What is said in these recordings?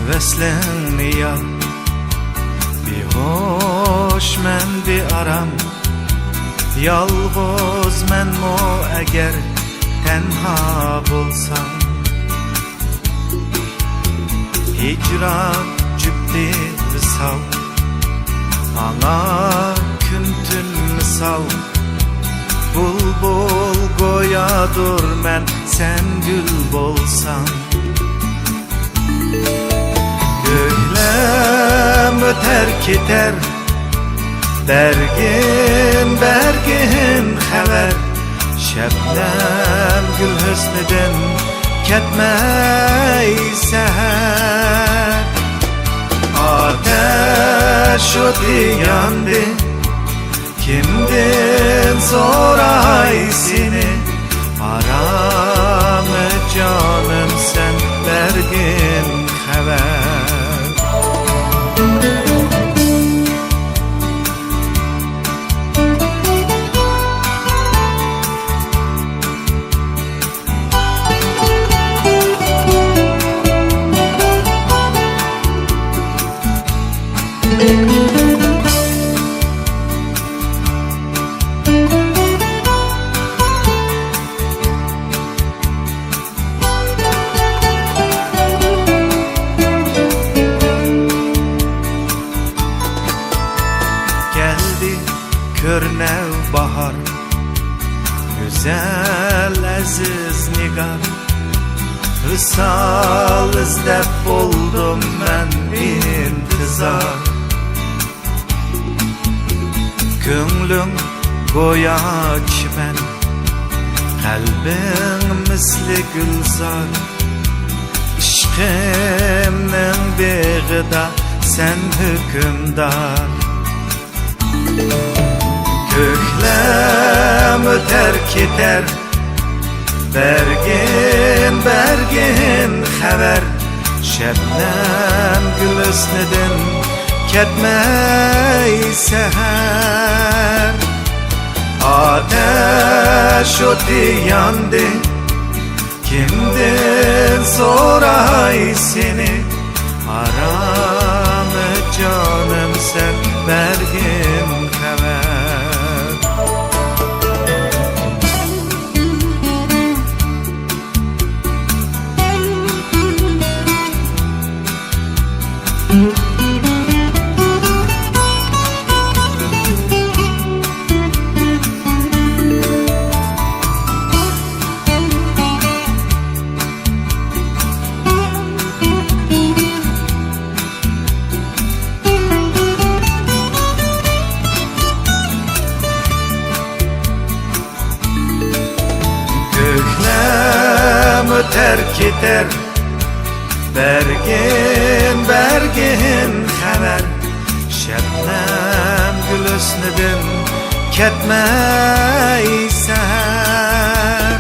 Vesleni ya bir hoş men bir aram Yalğız men mo eğer tenha bulsam Hicran cübdi misal Ana küntün misal Bulbul goyadur men sen gül bolsan Göklem öter keter Bergin bergin haber Şebnem gül hüsnüdün ketmey seher Ateş ötü yandı Kimdin soray seni Aramı canım sen bergin haber Körnev bahar Güzel aziz nigar Hısal izdep buldum ben intizar Gönlüm goyaç ben Kalbim misli gülzar İşkimnin begida sen hükümdar Göklem öter keter Bergin bergin haber Şebnem gül hüsnüdün ketmey seher Ateş ötü yandı Kimdin soray seni Aramı canım sen bergin haber Göklem öter keter Bergin bergin haber Şebnem gül hüsnüdün ketmey seher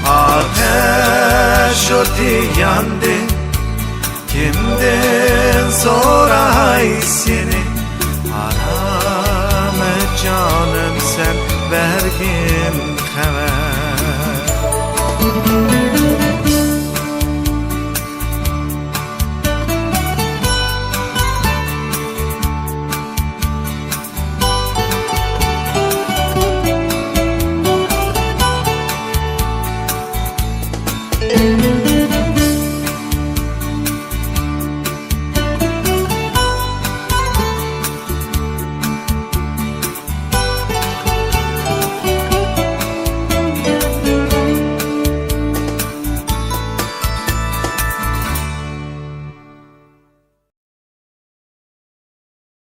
Ateş ötü yandı Kimdin soray seni Aramı canım sen bergin